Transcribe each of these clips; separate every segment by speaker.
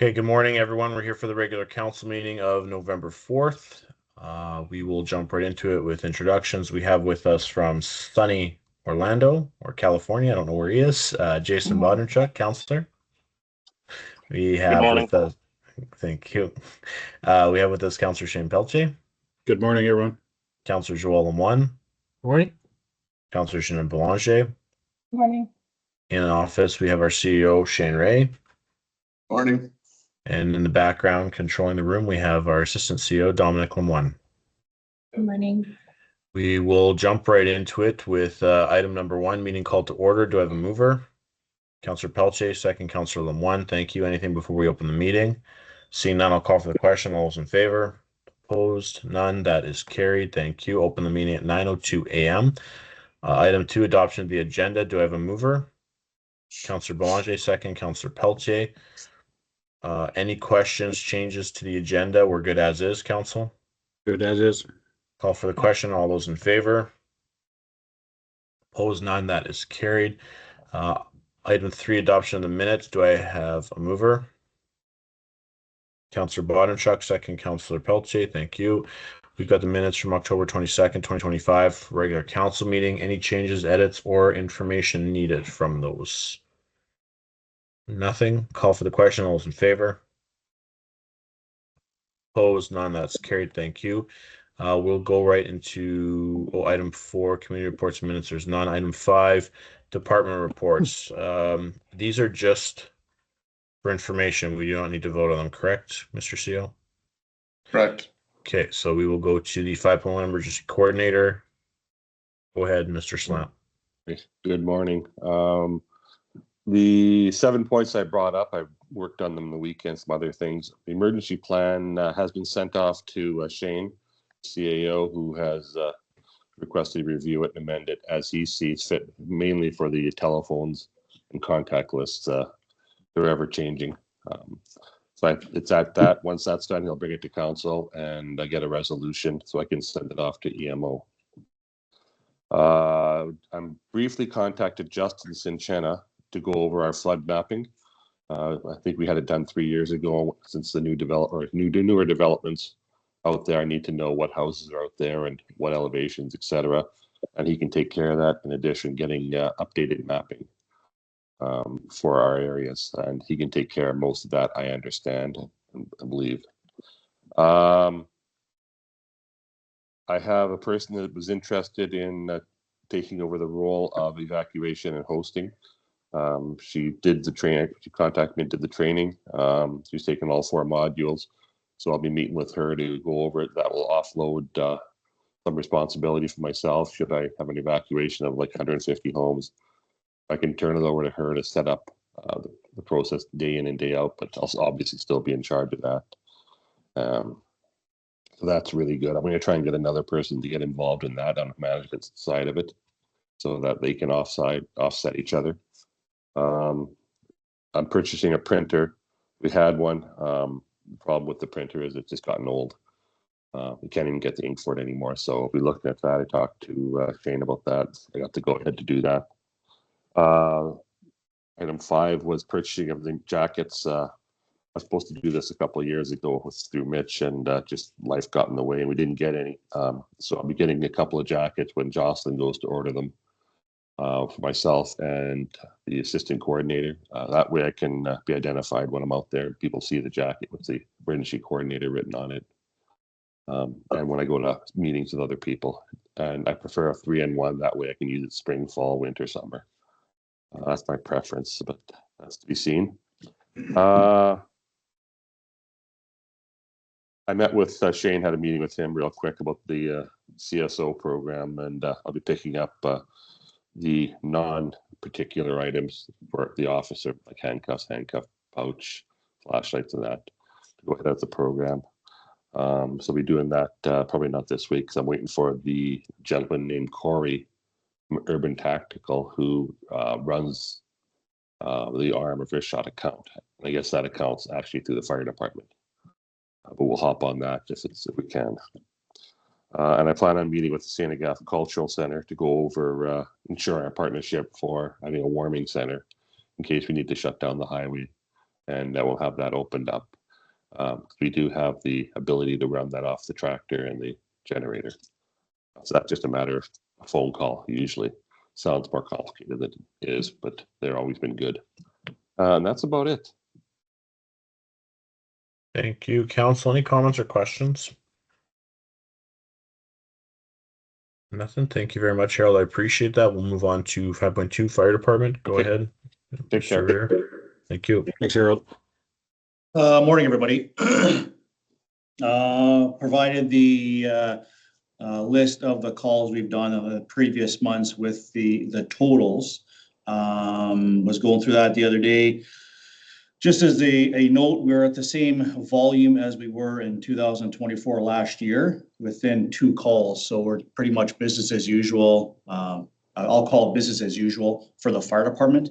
Speaker 1: Okay, good morning, everyone. We're here for the regular council meeting of November 4th. We will jump right into it with introductions. We have with us from sunny Orlando or California, I don't know where he is, Jason Bodnerchuk, councillor. We have with us, thank you. We have with us Councillor Shane Pelche,
Speaker 2: Good morning, everyone.
Speaker 1: Councillor Joel Lemoine,
Speaker 3: Morning.
Speaker 1: Councillor Shannon Belanger.
Speaker 4: Morning.
Speaker 1: In office, we have our CEO, Shane Ray.
Speaker 5: Morning.
Speaker 1: And in the background, controlling the room, we have our Assistant CEO, Dominic Lemoine.
Speaker 4: Good morning.
Speaker 1: We will jump right into it with item number 1, meeting called to order. Do I have a mover? Councillor Pelche, second Councillor Lemoine. Thank you. Anything before we open the meeting? Seeing none, I'll call for the question. All those in favor? Opposed? None. That is carried. Thank you. Open the meeting at 9:02 a.m. Item 2, adoption of the agenda. Do I have a mover? Councillor Belanger, second Councillor Pelche. Any questions, changes to the agenda? We're good as is, Council?
Speaker 2: Good as is.
Speaker 1: Call for the question. All those in favor? Opposed? None. That is carried. Item 3, adoption of the minutes. Do I have a mover? Councillor Bodnerchuk, second Councillor Pelche. Thank you. We've got the minutes from October 22nd, 2025, regular council meeting. Any changes, edits, or information needed from those? Nothing. Call for the question. All those in favor? Opposed? None. That's carried. Thank you. We'll go right into item 4, community reports and minutes. There's none. Item 5, department reports. These are just for information. We do not need to vote on them, correct, Mr. CEO?
Speaker 5: Correct.
Speaker 1: Okay, so we will go to the 5.1 emergency coordinator. Go ahead, Mr. Slam.
Speaker 6: Good morning. The 7 points I brought up, I worked on them the weekend, some other things. The emergency plan has been sent off to Shane, CAO, who has requested to review it and amend it as he sees fit, mainly for the telephones and contact lists. They're ever changing. So it's at that. Once that's done, he'll bring it to council and I get a resolution so I can send it off to EMO. I'm briefly contacted Justin Sinchenna to go over our flood mapping. I think we had it done 3 years ago. Since the newer developments out there, I need to know what houses are out there and what elevations, etc. And he can take care of that. In addition, getting updated mapping for our areas, and he can take care of most of that. I understand and I believe. I have a person that was interested in taking over the role of evacuation and hosting. She did the training. She contacted me and did the training. She's taken all 4 modules. So I'll be meeting with her to go over it. That will offload some responsibility for myself. Should I have an evacuation of like 150 homes, I can turn it over to her to set up the process day in and day out, but I'll obviously still be in charge of that. So that's really good. I'm going to try and get another person to get involved in that on the management side of it so that they can offset each other. I'm purchasing a printer. We had one. The problem with the printer is it's just gotten old. We can't even get the ink for it anymore. So we'll be looking at that. I talked to Shane about that. I got to go ahead to do that. Item 5 was purchasing of the jackets. I was supposed to do this a couple of years ago. It was through Mitch, and just life got in the way and we didn't get any. So I'll be getting a couple of jackets when Jocelyn goes to order them for myself and the assistant coordinator. That way I can be identified when I'm out there. People see the jacket with the emergency coordinator written on it. And when I go to meetings with other people, and I prefer a 3-in-1. That way I can use it spring, fall, winter, summer. That's my preference, but that's to be seen. I met with Shane, had a meeting with him real quick about the CSO program, and I'll be picking up the non-particular items for the officer, like handcuffs, handcuff pouch, flashlights, and that, to go ahead with the program. So I'll be doing that probably not this week, because I'm waiting for the gentleman named Corey from Urban Tactical, who runs the arm of Rishot account. And I guess that account's actually through the fire department. But we'll hop on that just if we can. And I plan on meeting with the St. Agatha Cultural Center to go over ensure our partnership for having a warming center in case we need to shut down the highway and we'll have that opened up. We do have the ability to run that off the tractor and the generator. So that's just a matter of a phone call. Usually sounds more complicated than it is, but they've always been good. And that's about it.
Speaker 1: Thank you, council. Any comments or questions? Nothing. Thank you very much, Harold. I appreciate that. We'll move on to 5.2 Fire Department. Go
Speaker 6: Okay.
Speaker 1: ahead.
Speaker 6: Take care.
Speaker 1: Mr. Ritter. Thank you.
Speaker 2: Thanks, Harold.
Speaker 3: Morning, everybody. Provided the list of the calls we've done in the previous months with the totals. Was going through that the other day. Just as a note, we're at the same volume as we were in 2024 last year within 2 calls. So we're pretty much business as usual. I'll call it business as usual for the fire department.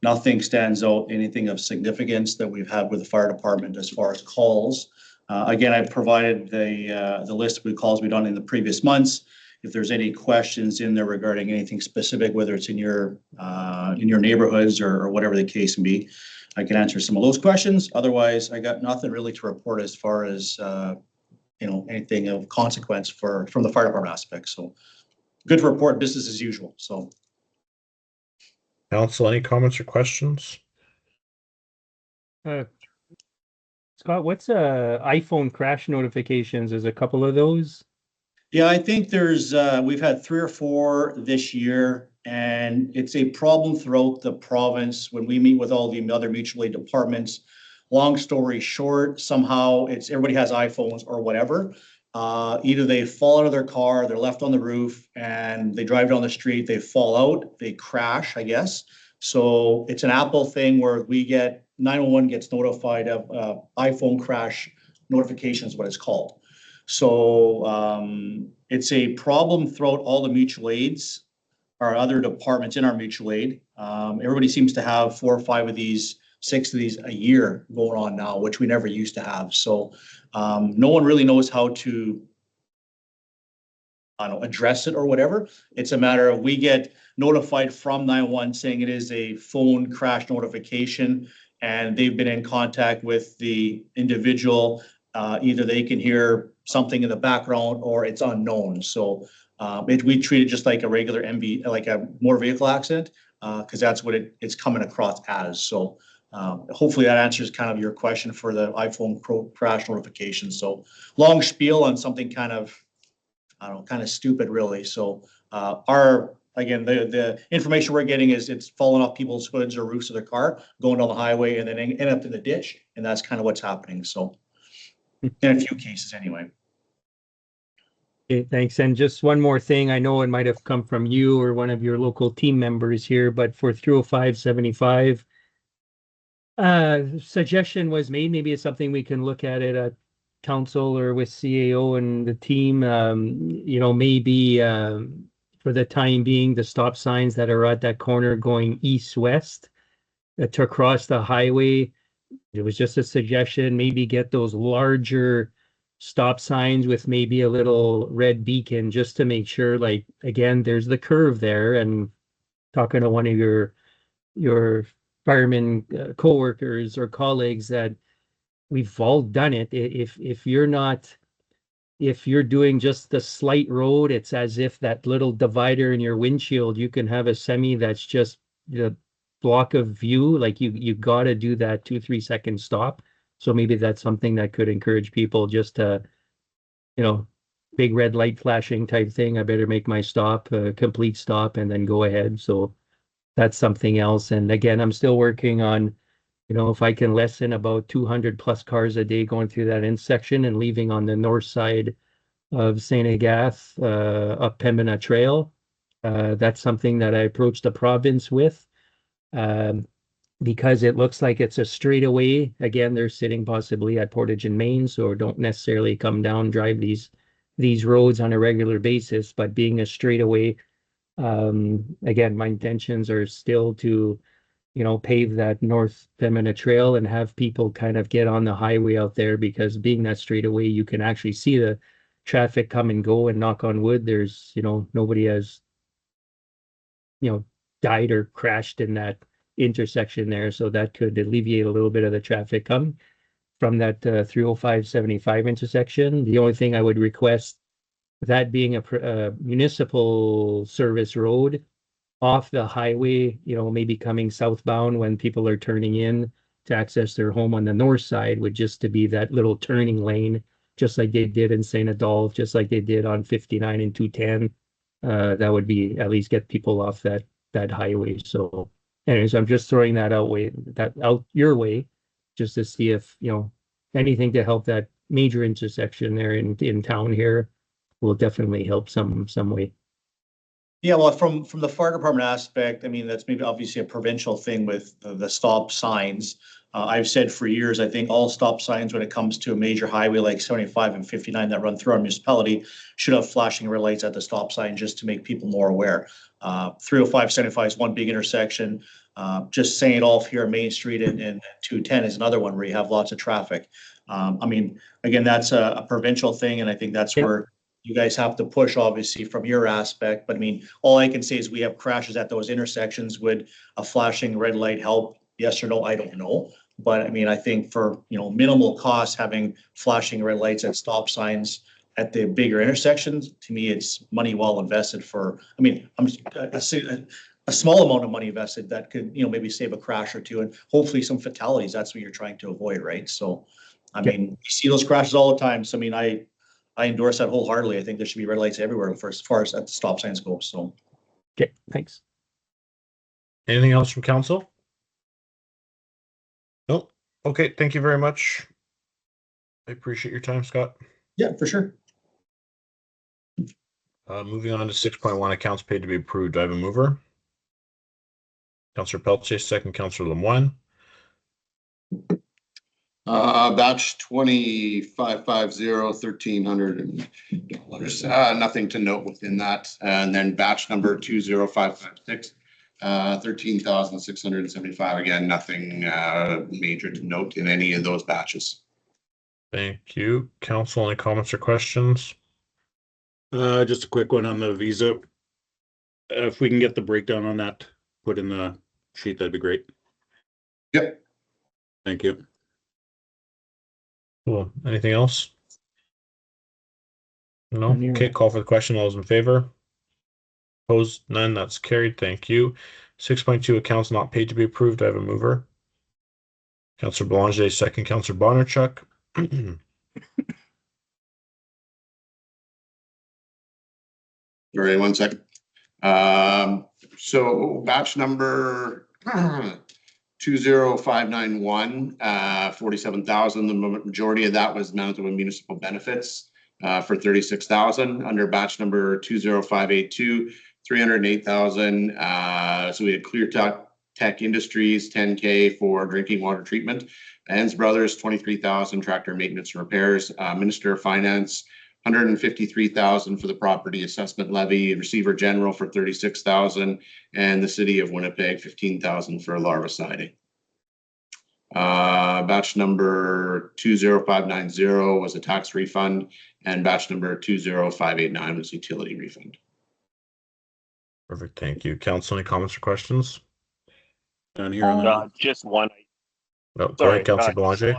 Speaker 3: Nothing stands out, anything of significance that we've had with the fire department as far as calls. Again, I provided the list of calls we've done in the previous months. If there's any questions in there regarding anything specific, whether it's in your neighborhoods or whatever the case may be, I can answer some of those questions. Otherwise, I got nothing really to report as far as anything of consequence from the fire department aspect. So good to report, business as usual. So.
Speaker 1: Council, any comments or questions?
Speaker 7: Scott, what's iPhone crash notifications? There's a couple of those.
Speaker 3: Yeah, I think we've had 3 or 4 this year, and it's a problem throughout the province when we meet with all the other mutual aid departments. Long story short, somehow everybody has iPhones or whatever. Either they fall out of their car, they're left on the roof, and they drive down the street, they fall out, they crash, I guess. So it's an Apple thing where 911 gets notified of iPhone crash notifications, what it's called. So it's a problem throughout all the mutual aids, our other departments in our mutual aid. Everybody seems to have 4 or 5 of these, 6 of these a year going on now, which we never used to have. So no one really knows how to address it or whatever. It's a matter of we get notified from 911 saying it is a phone crash notification, and they've been in contact with the individual. Either they can hear something in the background or it's unknown. So we treat it just like a regular like a motor vehicle accident, because that's what it's coming across as. So hopefully that answers kind of your question for the iPhone crash notification. So long spiel on something kind of stupid, really. So the information we're getting is it's falling off people's hoods or roofs of their car, going down the highway, and then end up in the ditch. And that's kind of what's happening. So in a few cases anyway.
Speaker 7: Okay, thanks. And just one more thing. I know it might have come from you or one of your local team members here, but for 30575, suggestion was made. Maybe it's something we can look at it at council or with CAO and the team. Maybe for the time being, the stop signs that are at that corner going east-west to cross the highway. It was just a suggestion, maybe get those larger stop signs with maybe a little red beacon just to make sure, like, again, there's the curve there. And talking to one of your firemen co-workers or colleagues, that we've all done it. If you're doing just the slight road, it's as if that little divider in your windshield, you can have a semi that's just the block of view. Like you got to do that 2-3 second stop. So maybe that's something that could encourage people just to, big red light flashing type thing. I better make my stop, complete stop, and then go ahead. So that's something else. And again, I'm still working on, if I can lessen about 200 plus cars a day going through that intersection and leaving on the north side of St. Agath up Pembina Trail. That's something that I approached the province with. Because it looks like it's a straightaway. Again, they're sitting possibly at Portage and Main, so don't necessarily come down, drive these roads on a regular basis, but being a straightaway, again, my intentions are still to, pave that North Pembina Trail and have people kind of get on the highway out there, because being that straightaway, you can actually see the traffic come and go, and knock on wood, there's, nobody has, died or crashed in that intersection there, so that could alleviate a little bit of the traffic coming from that 305/75 intersection. The only thing I would request, that being a municipal service road off the highway, maybe coming southbound when people are turning in to access their home on the north side, would just to be that little turning lane, just like they did in St. Adolphe, just like they did on 59 and 210. That would be at least get people off that highway. So anyways, I'm just throwing that out your way, just to see if, anything to help that major intersection there in town here will definitely help some way.
Speaker 3: Yeah, well, from the fire department aspect, I mean, that's maybe obviously a provincial thing with the stop signs. I've said for years, I think all stop signs when it comes to a major highway like 75 and 59 that run through our municipality should have flashing red lights at the stop sign just to make people more aware. 305, 75 is one big intersection. Just St. Adolphe here, Main Street and 210 is another one where you have lots of traffic. I mean, again, that's a provincial thing, and I think that's where you guys have to push, obviously, from your aspect. But I mean, all I can say is we have crashes at those intersections. Would a flashing red light help? Yes or no? I don't know. But I mean, I think for, minimal cost, having flashing red lights at stop signs at the bigger intersections, to me, it's money well invested for, I mean, a small amount of money invested that could, maybe save a crash or two and hopefully some fatalities. That's what you're trying to avoid, right? So, I mean, you see those crashes all the time. So, I mean, I endorse that wholeheartedly. I think there should be red lights everywhere as far as at the stop signs go. So,
Speaker 7: Okay, thanks.
Speaker 1: Anything else from council? Nope. Okay, thank you very much. I appreciate your time, Scott.
Speaker 3: yeah, for sure.
Speaker 1: Moving on to 6.1, accounts paid to be approved. Do I have a mover? Councillor Pelletier, second. Councillor Lemoine.
Speaker 5: Batch 2550, $1,300. Nothing to note within that. And then batch number 20556, $13,675. Again, nothing major to note in any of those batches.
Speaker 1: Thank you. Council, any comments or questions?
Speaker 2: Just a quick one on the visa. If we can get the breakdown on that, put in the sheet, that'd be great.
Speaker 5: Yep.
Speaker 2: Thank you.
Speaker 1: Cool. Anything else? No?
Speaker 7: None here.
Speaker 1: Okay, call for the question. All those in favor? Opposed? None. That's carried. Thank you. 6.2, accounts not paid to be approved. Do I have a mover? Councillor Belanger, second. Councillor Bonnerchuk.
Speaker 5: All right, 1 second. So batch number 20591, 47,000. The majority of that was Manitoba municipal benefits for 36,000. Under batch number 20582, 308,000. So we had Clear Tech Industries, 10K for drinking water treatment. Enns Brothers, 23,000, tractor maintenance and repairs. Minister of Finance, 153,000 for the property assessment levy. Receiver General for 36,000, and the City of Winnipeg, 15,000 for larviciding. Batch number 20590 was a tax refund, and batch number 20589 was utility refund.
Speaker 1: Perfect. Thank you. Council, any comments or questions?
Speaker 2: Down here on the
Speaker 6: Just one.
Speaker 1: No. Go ahead, Councillor Belanger.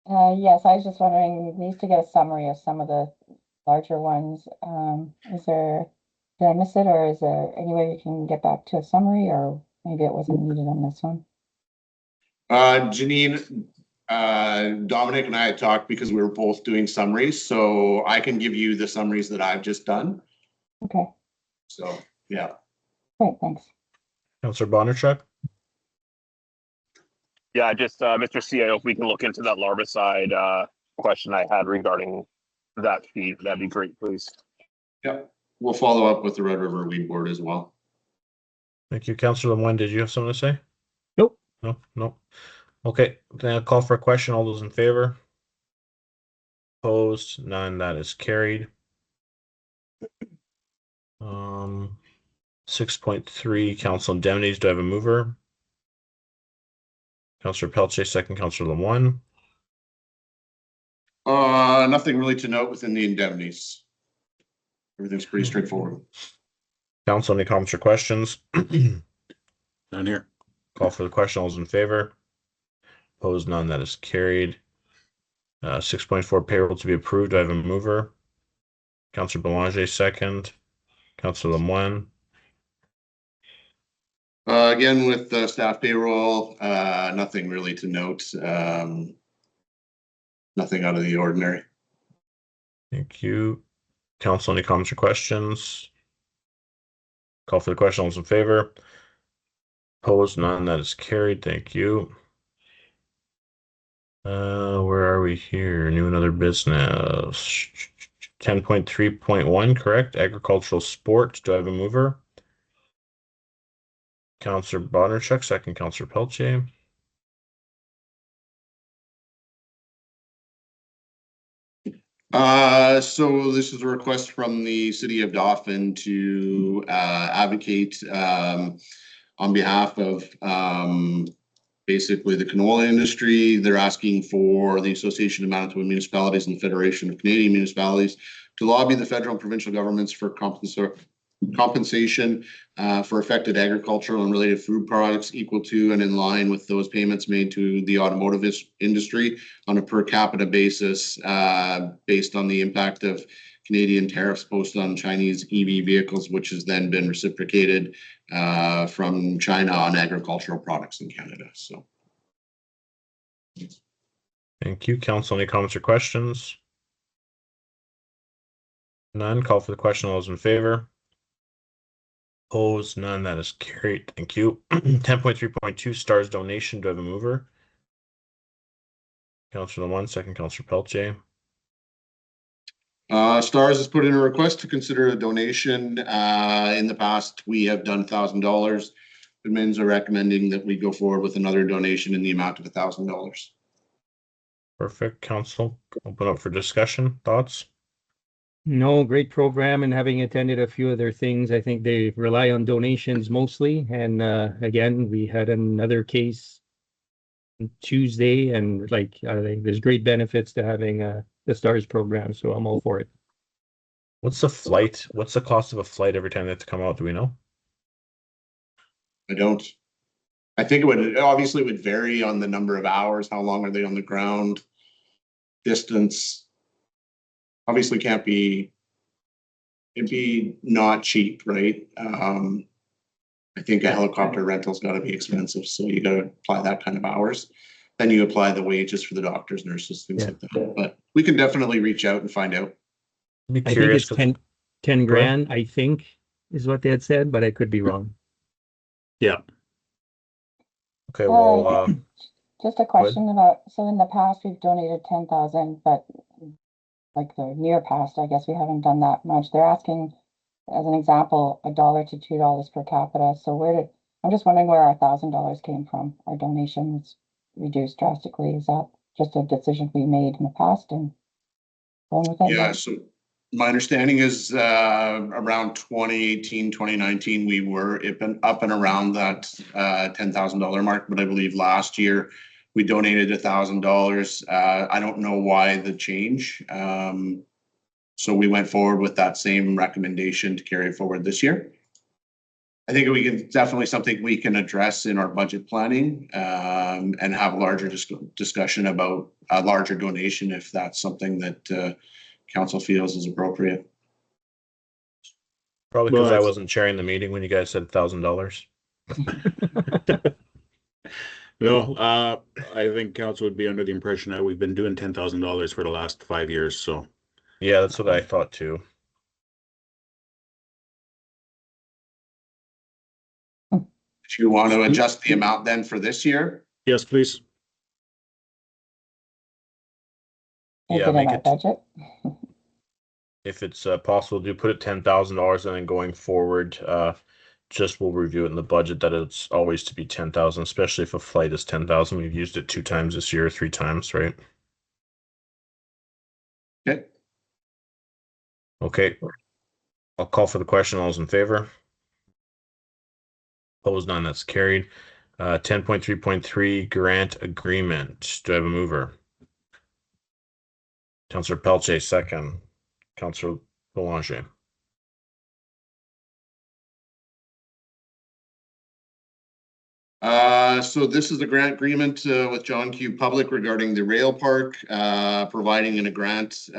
Speaker 4: Yes, I was just wondering, we used to get a summary of some of the larger ones. Did I miss it, or is there any way you can get back to a summary, or maybe it wasn't needed on this one?
Speaker 5: Janine, Dominic and I had talked because we were both doing summaries, so I can give you the summaries that I've just done.
Speaker 4: Okay,
Speaker 5: So, yeah.
Speaker 4: great, thanks.
Speaker 1: Councillor Bonnerchuk.
Speaker 6: Yeah, just Mr. CEO, if we can look into that larvicide question I had regarding that fee, that'd be great, please.
Speaker 5: Yep. We'll follow up with the Red River Weed Board as well.
Speaker 1: Thank you. Councillor Lemoine, did you have something to say?
Speaker 7: Nope.
Speaker 1: No. Okay, then I'll call for a question. All those in favor? Opposed? None. That is carried. 6.3, council indemnities. Do I have a mover? Councillor Pelletier, second. Councillor Lemoine.
Speaker 5: Nothing really to note within the indemnities. Everything's pretty straightforward.
Speaker 1: Council, any comments or questions?
Speaker 2: down here.
Speaker 1: Call for the question. All those in favor? Opposed? None. That is carried. 6.4 payroll to be approved. Do I have a mover? Councillor Belanger, second. Councillor Lemoine.
Speaker 5: Again, with staff payroll, nothing really to note. Nothing out of the ordinary.
Speaker 1: Thank you. Council, any comments or questions? Call for the question. All those in favor? Opposed? None. That is carried. Thank you. Where are we here? New and other business. 10.3.1, correct? Agricultural sport. Do I have a mover? Councillor Bondarchuk, second. Councillor Pelletier.
Speaker 5: So this is a request from the city of Dauphin to advocate on behalf of basically the canola industry. They're asking for the Association of Manitoba Municipalities and the Federation of Canadian Municipalities to lobby the federal and provincial governments for compensation for affected agricultural and related food products equal to and in line with those payments made to the automotive industry on a per capita basis based on the impact of Canadian tariffs posted on Chinese EV vehicles, which has then been reciprocated from China on agricultural products in Canada. So,
Speaker 1: thank you. Council, any comments or questions? None. Call for the question. All those in favor? Opposed? None. That is carried. Thank you. 10.3.2 Stars donation. Do I have a mover? Councillor Lemoine, second. Councillor Pelletier.
Speaker 5: Stars has put in a request to consider a donation. In the past, we have done $1,000. Admins are recommending that we go forward with another donation in the amount of $1,000.
Speaker 1: Perfect. Council, open up for discussion. Thoughts?
Speaker 7: No, great program, and having attended a few of their things, I think they rely on donations mostly. And again, we had another case Tuesday, and I think there's great benefits to having the STARS program, so I'm all for it.
Speaker 1: What's the flight? What's the cost of a flight every time they have to come out? Do we know?
Speaker 5: I don't. I think it would obviously would vary on the number of hours. How long are they on the ground? Distance. Obviously can't be. It'd be not cheap, right? I think a helicopter rental's got to be expensive, so you got to apply that kind of hours. Then you apply the wages for the doctors, nurses, things like that. But we can definitely reach out and find out.
Speaker 1: Be
Speaker 7: I think
Speaker 1: curious.
Speaker 7: it's 10 grand, I think, is what they had said, but I could be wrong.
Speaker 2: Yeah.
Speaker 1: Okay, well,
Speaker 4: just a question about, so in the past, we've donated 10,000, but like the near past, I guess we haven't done that much. They're asking, as an example, $1 to $2 per capita. So I'm just wondering where our $1,000 came from. Our donations reduced drastically. Is that just a decision we made in the past and going with it?
Speaker 5: Yeah, so my understanding is around 2018, 2019, we were up and around that $10,000 mark, but I believe last year we donated $1,000. I don't know why the change. So we went forward with that same recommendation to carry forward this year. I think we can definitely something we can address in our budget planning and have a larger discussion about a larger donation if that's something that council feels is appropriate.
Speaker 1: probably because I wasn't chairing the meeting when you guys said $1,000.
Speaker 2: No, I think council would be under the impression that we've been doing $10,000 for the last 5 years. So
Speaker 1: Yeah, that's what I thought too.
Speaker 5: Do you want to adjust the amount then for this year?
Speaker 2: yes, please.
Speaker 1: Yeah, make it
Speaker 4: budget.
Speaker 1: if it's possible to put it $10,000 and then going forward, just we'll review it in the budget that it's always to be 10,000, especially if a flight is 10,000. We've used it 2 times this year, 3 times, right?
Speaker 5: Okay.
Speaker 1: Okay. I'll call for the question. All those in favor? Opposed? None. That's carried. 10.3.3 grant agreement. Do I have a mover? Councillor Pelletier, second. Councillor Belanger.
Speaker 5: So this is the grant agreement with John Q. Public regarding the rail park, providing in a grant.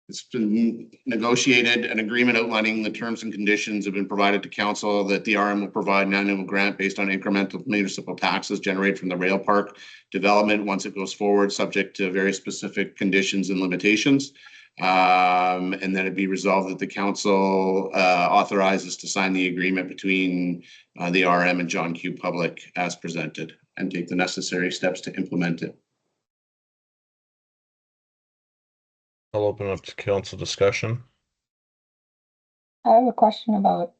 Speaker 5: It's been negotiated, an agreement outlining the terms and conditions have been provided to council that the RM will provide an annual grant based on incremental municipal taxes generated from the rail park development once it goes forward, subject to very specific conditions and limitations. And then it'd be resolved that the council authorizes to sign the agreement between the RM and John Q. Public as presented and take the necessary steps to implement it.
Speaker 1: I'll open up to council discussion.
Speaker 4: I have a question about,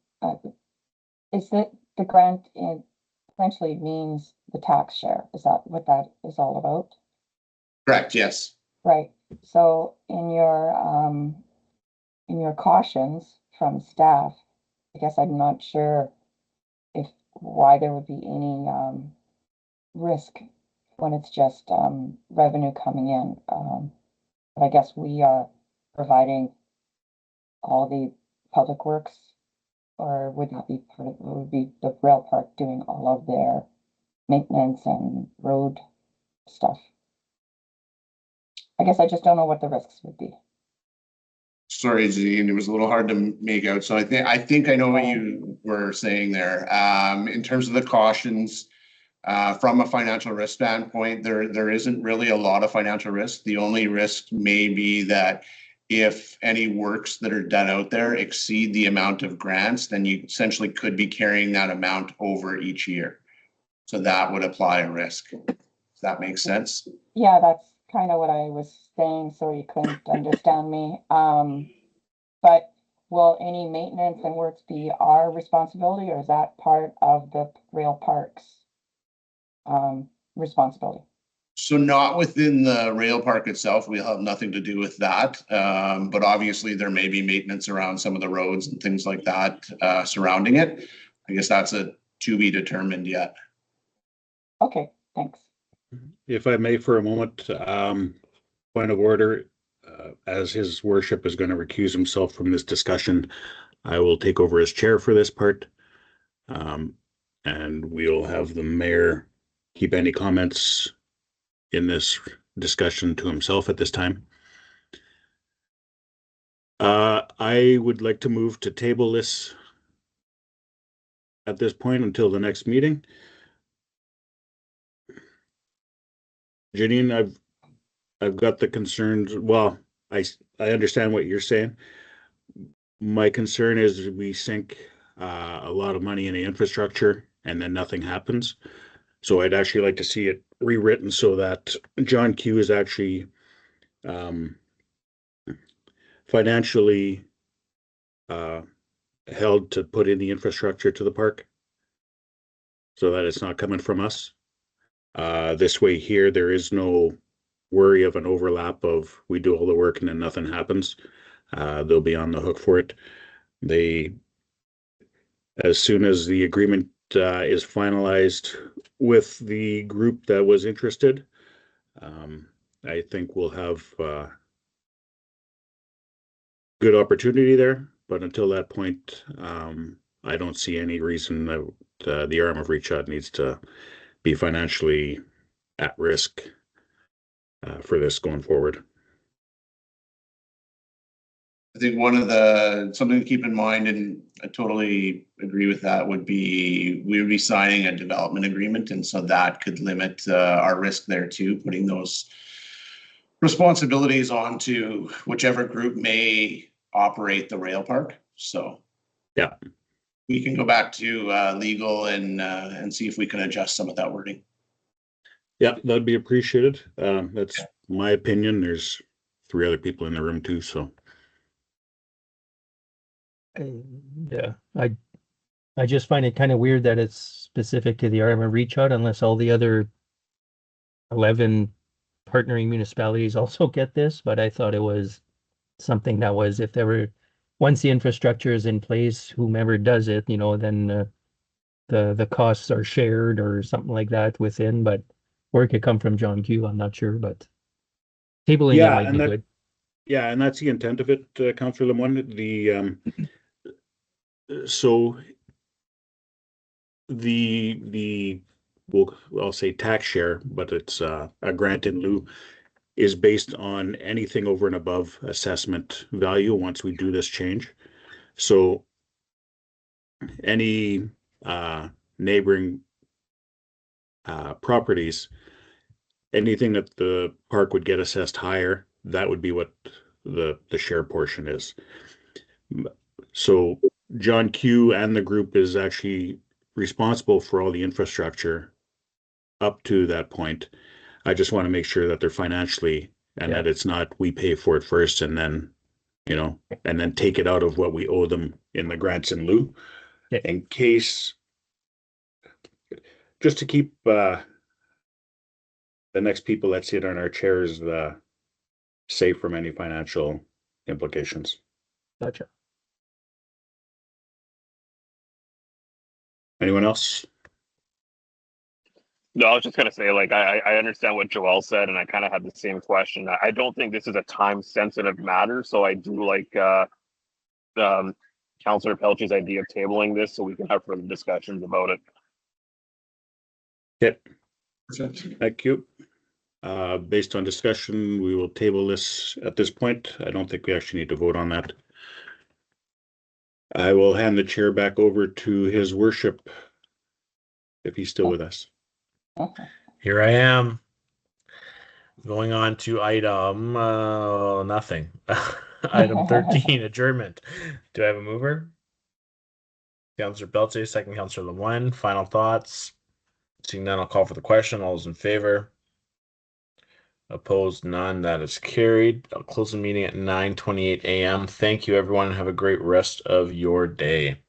Speaker 4: is it the grant essentially means the tax share? Is that what that is all about?
Speaker 5: Correct, yes.
Speaker 4: Right, so in your cautions from staff, I guess I'm not sure why there would be any risk when it's just revenue coming in. But I guess we are providing all the public works, or would that be part of, would be the rail park doing all of their maintenance and road stuff? I guess I just don't know what the risks would be.
Speaker 5: Sorry, Jean, it was a little hard to make out. So I think I know what you were saying there. In terms of the cautions, from a financial risk standpoint, there isn't really a lot of financial risk. The only risk may be that if any works that are done out there exceed the amount of grants, then you essentially could be carrying that amount over each year. So that would apply a risk. Does that make sense?
Speaker 4: Yeah, that's kind of what I was saying, so you couldn't understand me. But will any maintenance and works be our responsibility, or is that part of the rail park's responsibility?
Speaker 5: So not within the rail park itself, we'll have nothing to do with that. But obviously there may be maintenance around some of the roads and things like that surrounding it. I guess that's a to be determined yet.
Speaker 4: Okay, thanks.
Speaker 2: If I may for a moment, point of order, as his worship is going to recuse himself from this discussion, I will take over as chair for this part. And we'll have the mayor keep any comments in this discussion to himself at this time. I would like to move to table this at this point until the next meeting. Janine, I've got the concerns. Well, I understand what you're saying. My concern is we sink a lot of money in the infrastructure and then nothing happens. So I'd actually like to see it rewritten so that John Q is actually financially held to put in the infrastructure to the park so that it's not coming from us. This way here, there is no worry of an overlap of we do all the work and then nothing happens. They'll be on the hook for it. As soon as the agreement is finalized with the group that was interested, I think we'll have good opportunity there. But until that point, I don't see any reason that the arm of Reach Shot needs to be financially at risk for this going forward.
Speaker 5: I think something to keep in mind, and I totally agree with that, would be we would be signing a development agreement, and so that could limit our risk there too, putting those responsibilities onto whichever group may operate the rail park. So
Speaker 2: yeah,
Speaker 5: we can go back to legal and see if we can adjust some of that wording.
Speaker 2: Yeah, that'd be appreciated. That's my opinion. There's 3 other people in the room too, so.
Speaker 7: Yeah, I just find it kind of weird that it's specific to the RM of Reach Out unless all the other 11 partnering municipalities also get this, but I thought it was something that was, if there were, once the infrastructure is in place, whomever does it, you know, then the costs are shared or something like that within, but where it could come from John Q, I'm not sure, but tabling it might be good.
Speaker 2: Yeah, and that's the intent of it, Councillor Lemoine. So I'll say tax share, but it's a grant in lieu, is based on anything over and above assessment value once we do this change. So any neighboring properties, anything that the park would get assessed higher, that would be what the share portion is. So John Q and the group is actually responsible for all the infrastructure up to that point. I just want to make sure that they're financially, and that it's not we pay for it first and then, and then take it out of what we owe them in the grants in lieu.
Speaker 7: Okay.
Speaker 2: In case, just to keep the next people that sit on our chairs safe from any financial implications.
Speaker 7: Gotcha.
Speaker 2: Anyone else?
Speaker 8: No, I was just gonna say, like, I understand what Joel said, and I kind of had the same question. I don't think this is a time-sensitive matter, so I do like Councillor Pelche's idea of tabling this so we can have further discussions about it.
Speaker 2: Okay. Thank you. Based on discussion, we will table this at this point. I don't think we actually need to vote on that. I will hand the chair back over to his worship if he's still with us.
Speaker 1: Here I am. Going on to item nothing. Item 13, adjournment. Do I have a mover? Councillor Pelche, second Councillor Lemoine. Final thoughts? Seeing none, I'll call for the question. All those in favor? Opposed? None. That is carried. I'll close the meeting at 9:28 a.m. Thank you, everyone, and have a great rest of your day.